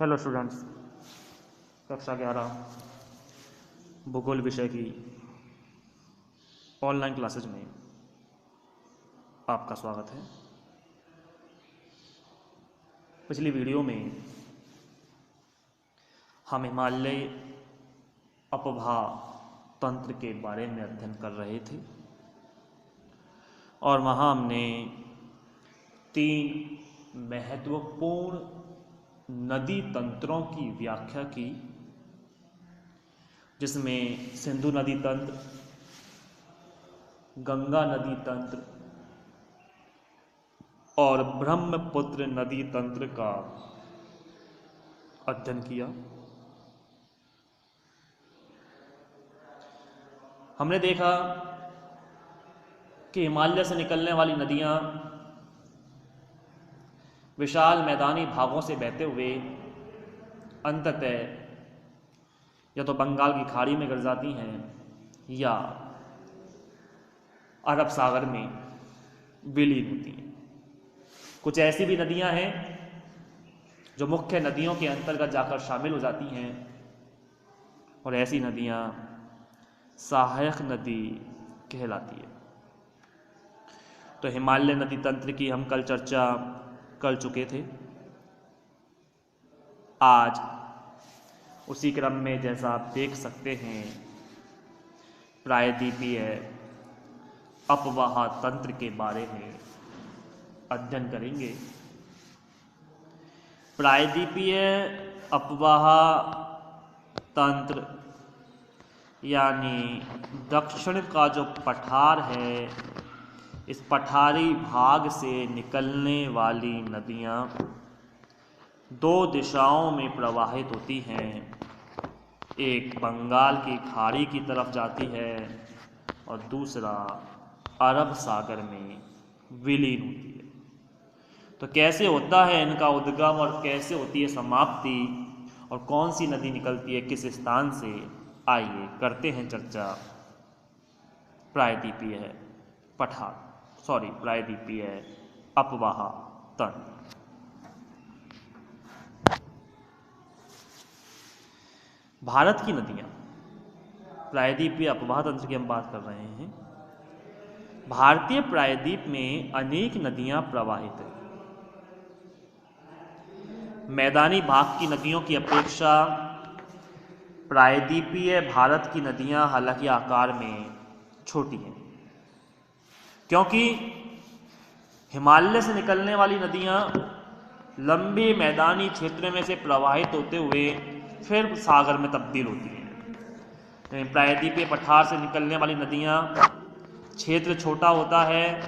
Hello students, कक्षा 11 भूगोल विषय की ऑनलाइन क्लासेज में आपका स्वागत है। पिछली वीडियो में हम हिमालय अपवाह तंत्र के बारे में अध्ययन कर रहे थे और वहाँ हमने 3 महत्वपूर्ण नदी तंत्रों की व्याख्या की, जिसमें सिंधु नदी तंत्र, गंगा नदी तंत्र और ब्रह्मपुत्र नदी तंत्र का अध्ययन किया। हमने देखा कि हिमालय से निकलने वाली नदियां विशाल मैदानी भागों से बहते हुए अंततः या तो बंगाल की खाड़ी में गिर जाती हैं या अरब सागर में विलीन होती हैं। कुछ ऐसी भी नदियां हैं जो मुख्य नदियों के अंतर्गत जाकर शामिल हो जाती हैं और ऐसी नदियां सहायक नदी कहलाती है। तो हिमालय नदी तंत्र की हम कल चर्चा कर चुके थे। आज उसी क्रम में, जैसा आप देख सकते हैं, प्रायद्वीपीय अपवाह तंत्र के बारे में अध्ययन करेंगे। प्रायद्वीपीय अपवाह तंत्र यानी दक्षिण का जो पठार है, इस पठारी भाग से निकलने वाली नदियां 2 दिशाओं में प्रवाहित होती हैं। एक बंगाल की खाड़ी की तरफ जाती है और दूसरा अरब सागर में विलीन होती है। तो कैसे होता है इनका उद्गम और कैसे होती है समाप्ति और कौन सी नदी निकलती है किस स्थान से, आइए करते हैं चर्चा प्रायद्वीपीय अपवाह तंत्र। भारत की नदियां, प्रायद्वीपीय अपवाह तंत्र की हम बात कर रहे हैं। भारतीय प्रायद्वीप में अनेक नदियां प्रवाहित हैं। मैदानी भाग की नदियों की अपेक्षा प्रायद्वीपीय भारत की नदियां हालांकि आकार में छोटी हैं, क्योंकि हिमालय से निकलने वाली नदियां लंबे मैदानी क्षेत्र में से प्रवाहित होते हुए फिर सागर में तब्दील होती हैं। प्रायद्वीपीय पठार से निकलने वाली नदियां क्षेत्र छोटा होता है,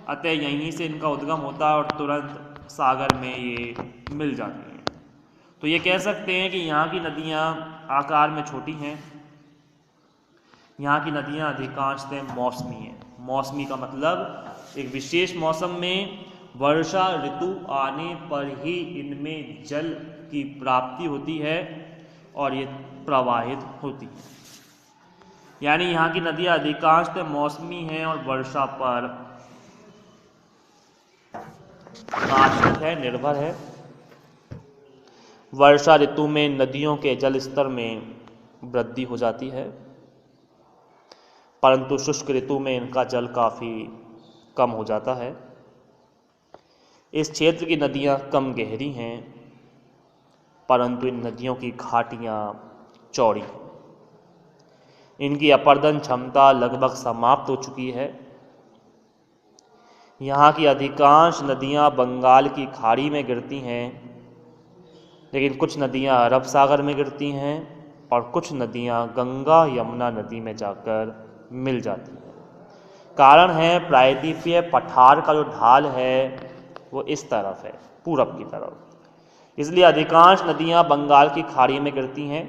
अतः यहीं से इनका उद्गम होता है और तुरंत सागर में ये मिल जाती हैं। तो ये कह सकते हैं कि यहाँ की नदियाँ आकार में छोटी हैं। यहाँ की नदियाँ अधिकांशतः मौसमी हैं। मौसमी का मतलब एक विशेष मौसम में वर्षा ऋतु आने पर ही इनमें जल की प्राप्ति होती है और ये प्रवाहित होती है। यानी यहाँ की नदियाँ अधिकांशतः मौसमी हैं और वर्षा पर आश्रित है, निर्भर है। वर्षा ऋतु में नदियों के जल स्तर में वृद्धि हो जाती है, परंतु शुष्क ऋतु में इनका जल काफ़ी कम हो जाता है। इस क्षेत्र की नदियाँ कम गहरी हैं, परंतु इन नदियों की घाटियाँ चौड़ी हैं। इनकी अपर्दन क्षमता लगभग समाप्त हो चुकी है। यहाँ की अधिकांश नदियाँ बंगाल की खाड़ी में गिरती हैं, लेकिन कुछ नदियाँ अरब सागर में गिरती हैं और कुछ नदियाँ गंगा यमुना नदी में जाकर मिल जाती हैं। कारण है प्रायद्वीपीय पठार का जो ढाल है वो इस तरफ है, पूरब की तरफ, इसलिए अधिकांश नदियाँ बंगाल की खाड़ी में गिरती हैं,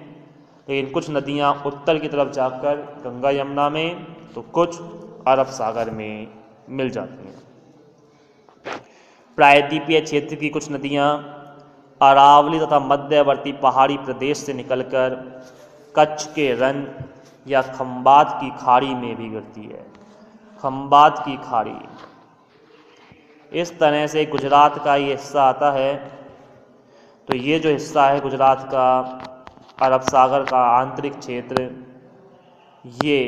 लेकिन कुछ नदियाँ उत्तर की तरफ जाकर गंगा यमुना में तो कुछ अरब सागर में मिल जाती हैं। प्रायद्वीपीय क्षेत्र की कुछ नदियाँ अरावली तथा मध्यवर्ती पहाड़ी प्रदेश से निकलकर कच्छ के रन या खंबात की खाड़ी में भी गिरती है। खंबात की खाड़ी इस तरह से गुजरात का ये हिस्सा आता है। तो ये जो हिस्सा है गुजरात का, अरब सागर का आंतरिक क्षेत्र, ये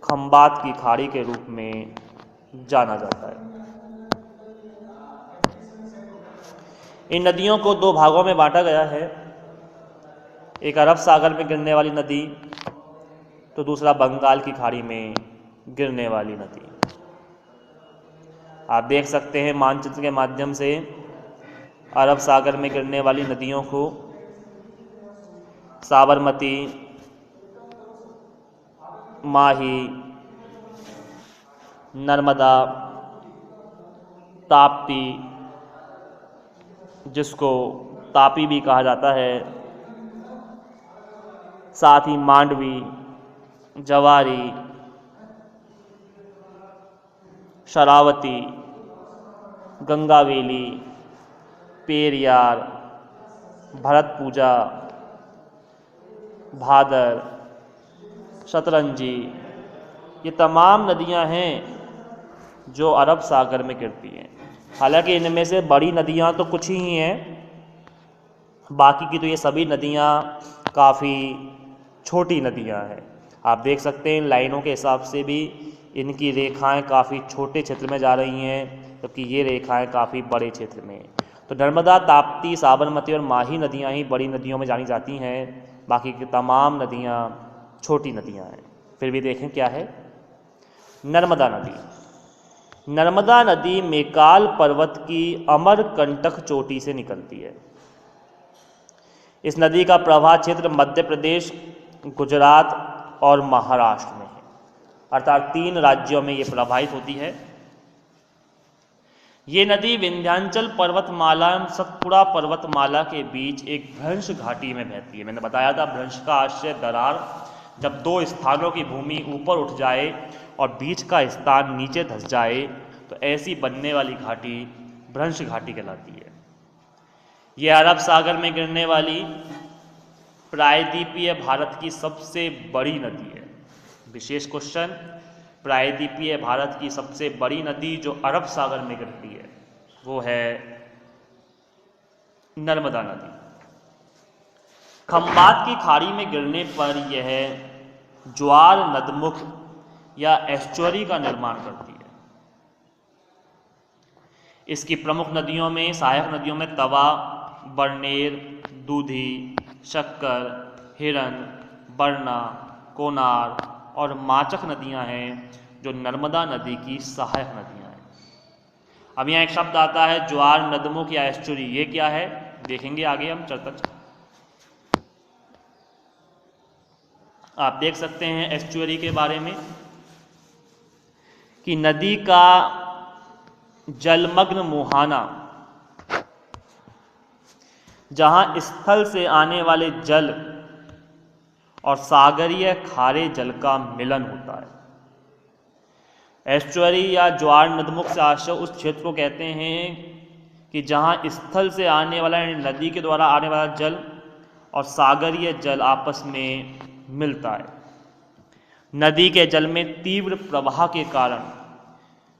खंबात की खाड़ी के रूप में जाना जाता है। इन नदियों को दो भागों में बांटा गया है, एक अरब सागर में गिरने वाली नदी, तो दूसरा बंगाल की खाड़ी में गिरने वाली नदी। आप देख सकते हैं मानचित्र के माध्यम से अरब सागर में गिरने वाली नदियों को, साबरमती, माही, नर्मदा, ताप्ती, जिसको तापी भी कहा जाता है, साथ ही मांडवी, जवारी, शरावती, गंगावेली, पेरियार, भरतपूजा, भादर, शतरंजी, ये तमाम नदियां हैं जो अरब सागर में गिरती हैं। हालांकि इनमें से बड़ी नदियां तो कुछ ही हैं, बाकी की तो ये सभी नदियां काफ़ी छोटी नदियां हैं। आप देख सकते हैं इन लाइनों के हिसाब से भी इनकी रेखाएं काफ़ी छोटे क्षेत्र में जा रही हैं, जबकि ये रेखाएं काफ़ी बड़े क्षेत्र में। तो नर्मदा, ताप्ती, साबरमती और माही नदियां ही बड़ी नदियों में जानी जाती हैं, बाकी की तमाम नदियां छोटी नदियां हैं। फिर भी देखें क्या है। नर्मदा नदी, नर्मदा नदी मेकाल पर्वत की अमरकंटक चोटी से निकलती है। इस नदी का प्रवाह क्षेत्र मध्य प्रदेश, गुजरात और महाराष्ट्र में है, अर्थात 3 राज्यों में ये प्रवाहित होती है। ये नदी विंध्याचल पर्वतमाला एवं सतपुड़ा पर्वतमाला के बीच एक भ्रंश घाटी में बहती है। मैंने बताया था भ्रंश का आशय दरार, जब 2 स्थानों की भूमि ऊपर उठ जाए और बीच का स्थान नीचे धंस जाए तो ऐसी बनने वाली घाटी भ्रंश घाटी कहलाती है। यह अरब सागर में गिरने वाली प्रायद्वीपीय भारत की सबसे बड़ी नदी है। विशेष क्वेश्चन, प्रायद्वीपीय भारत की सबसे बड़ी नदी जो अरब सागर में गिरती है वो है नर्मदा नदी। खंबात की खाड़ी में गिरने पर यह ज्वार नदमुख या एस्चुअरी का निर्माण करती है। इसकी प्रमुख नदियों में, सहायक नदियों में तवा, बरनेर, दूधी, शक्कर, हिरन, बरना, कोनार और माचक नदियां हैं जो नर्मदा नदी की सहायक नदियां हैं। अब यहाँ एक शब्द आता है ज्वार नदमुख या एस्चुरी, ये क्या है देखेंगे आगे हम चर्चा। आप देख सकते हैं एस्चुअरी के बारे में कि नदी का जलमग्न मुहाना, जहां स्थल से आने वाले जल और सागरीय खारे जल का मिलन होता है। एस्चुअरी या ज्वार नदमुख से आशय उस क्षेत्र को कहते हैं कि जहां स्थल से आने वाला, यानी नदी के द्वारा आने वाला जल और सागरीय जल आपस में मिलता है। नदी के जल में तीव्र प्रवाह के कारण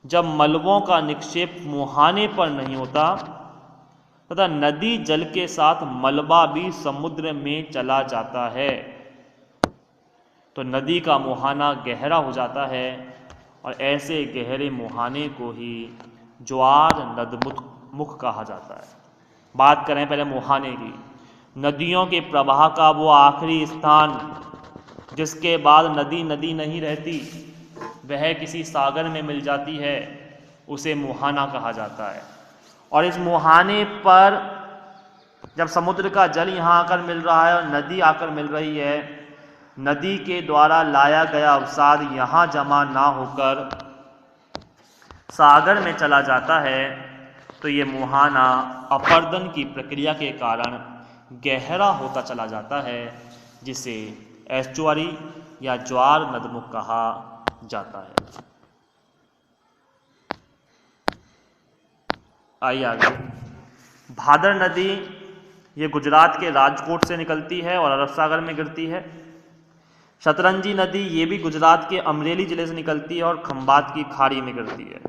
जब मलबों का निक्षेप मुहाने पर नहीं होता तथा नदी जल के साथ मलबा भी समुद्र में चला जाता है तो नदी का मुहाना गहरा हो जाता है और ऐसे गहरे मुहाने को ही ज्वार नदमुख कहा जाता है। बात करें पहले मुहाने की। नदियों के प्रवाह का वो आखिरी स्थान जिसके बाद नदी नदी नहीं रहती, वह किसी सागर में मिल जाती है, उसे मुहाना कहा जाता है। और इस मुहाने पर जब समुद्र का जल यहाँ आकर मिल रहा है और नदी आकर मिल रही है, नदी के द्वारा लाया गया अवसाद यहाँ जमा ना होकर सागर में चला जाता है तो ये मुहाना अपर्दन की प्रक्रिया के कारण गहरा होता चला जाता है, जिसे एस्चुअरी या ज्वार नदमुख कहा जाता है। आइए आगे। भादर नदी ये गुजरात के राजकोट से निकलती है और अरब सागर में गिरती है। शतरंजी नदी ये भी गुजरात के अमरेली जिले से निकलती है और खंबात की खाड़ी में गिरती है।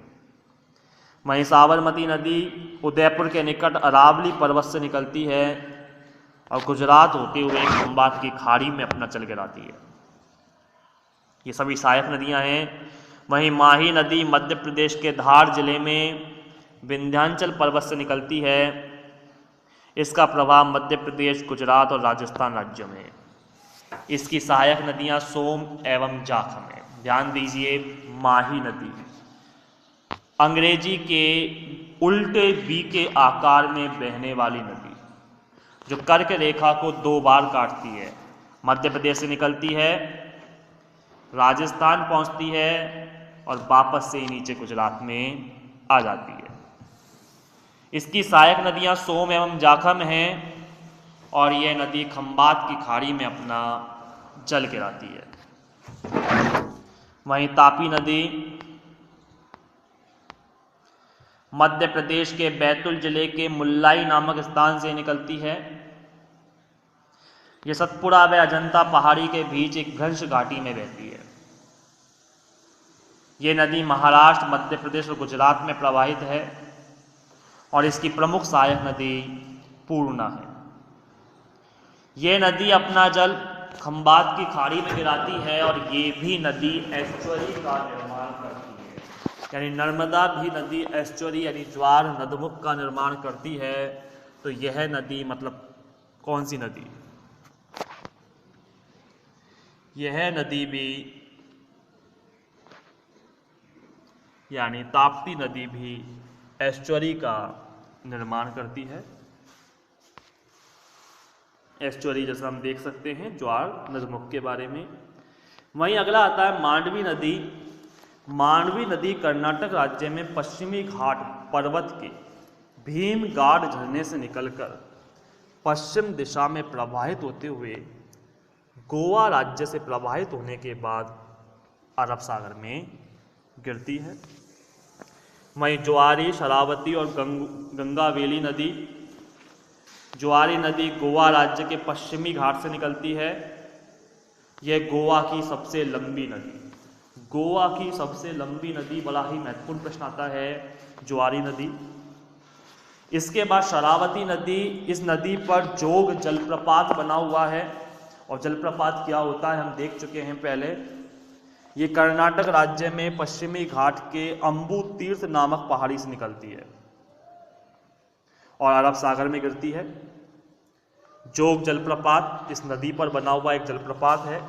वहीं साबरमती नदी उदयपुर के निकट अरावली पर्वत से निकलती है और गुजरात होते हुए खंबात की खाड़ी में अपना चल गिराती है। ये सभी सहायक नदियां हैं। वहीं माही नदी मध्य प्रदेश के धार जिले में विंध्याचल पर्वत से निकलती है। इसका प्रभाव मध्य प्रदेश, गुजरात और राजस्थान राज्यों में। इसकी सहायक नदियां सोम एवं जाखम है। ध्यान दीजिए, माही नदी अंग्रेजी के उल्टे वी के आकार में बहने वाली नदी जो कर्क रेखा को 2 बार काटती है, मध्य प्रदेश से निकलती है, राजस्थान पहुंचती है और वापस से नीचे गुजरात में आ जाती है। इसकी सहायक नदियां सोम एवं जाखम हैं और यह नदी खंबात की खाड़ी में अपना जल गिराती है। वहीं तापी नदी मध्य प्रदेश के बैतूल जिले के मुल्लाई नामक स्थान से निकलती है। यह सतपुड़ा व अजंता पहाड़ी के बीच एक भ्रंश घाटी में बहती है। ये नदी महाराष्ट्र, मध्य प्रदेश और गुजरात में प्रवाहित है और इसकी प्रमुख सहायक नदी पूर्णा है। ये नदी अपना जल खंबात की खाड़ी में गिराती है और ये भी नदी एस्चुअरी का निर्माण करती है, यानी नर्मदा भी नदी एस्चुअरी यानी ज्वार नदमुख का निर्माण करती है। तो यह नदी मतलब कौन सी नदी? यह नदी भी यानी ताप्ती नदी भी एस्चुअरी का निर्माण करती है। एस्चुअरी जैसा हम देख सकते हैं ज्वार नदमुख के बारे में। वहीं अगला आता है मांडवी नदी। मांडवी नदी कर्नाटक राज्य में पश्चिमी घाट पर्वत के भीमगाड़ झरने से निकलकर पश्चिम दिशा में प्रवाहित होते हुए गोवा राज्य से प्रवाहित होने के बाद अरब सागर में गिरती है। वहीं ज्वारी, शरावती और गंगावेली नदी। ज्वारी नदी गोवा राज्य के पश्चिमी घाट से निकलती है। यह गोवा की सबसे लंबी नदी। गोवा की सबसे लंबी नदी, बड़ा ही महत्वपूर्ण प्रश्न आता है, ज्वारी नदी। इसके बाद शरावती नदी। इस नदी पर जोग जलप्रपात बना हुआ है और जलप्रपात क्या होता है हम देख चुके हैं पहले। ये कर्नाटक राज्य में पश्चिमी घाट के अम्बू तीर्थ नामक पहाड़ी से निकलती है और अरब सागर में गिरती है। जोग जलप्रपात इस नदी पर बना हुआ एक जलप्रपात है।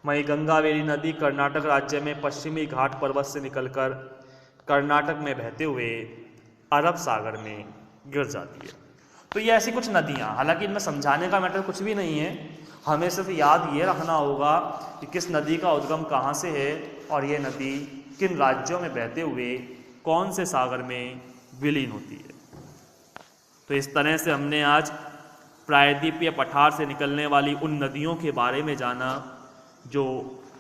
वहीं गंगावेली नदी कर्नाटक राज्य में पश्चिमी घाट पर्वत से निकलकर कर्नाटक में बहते हुए अरब सागर में गिर जाती है। तो ये ऐसी कुछ नदियाँ, हालांकि इनमें समझाने का मैटर कुछ भी नहीं है, हमें सिर्फ याद ये रखना होगा कि किस नदी का उद्गम कहाँ से है और ये नदी किन राज्यों में बहते हुए कौन से सागर में विलीन होती है। तो इस तरह से हमने आज प्रायद्वीपीय पठार से निकलने वाली उन नदियों के बारे में जाना जो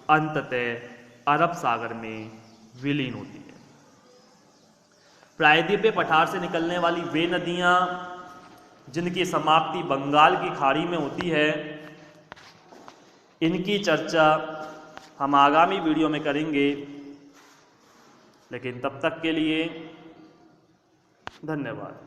अंततः अरब सागर में विलीन होती है। प्रायद्वीपीय पठार से निकलने वाली वे नदियाँ जिनकी समाप्ति बंगाल की खाड़ी में होती है, इनकी चर्चा हम आगामी वीडियो में करेंगे। लेकिन तब तक के लिए धन्यवाद।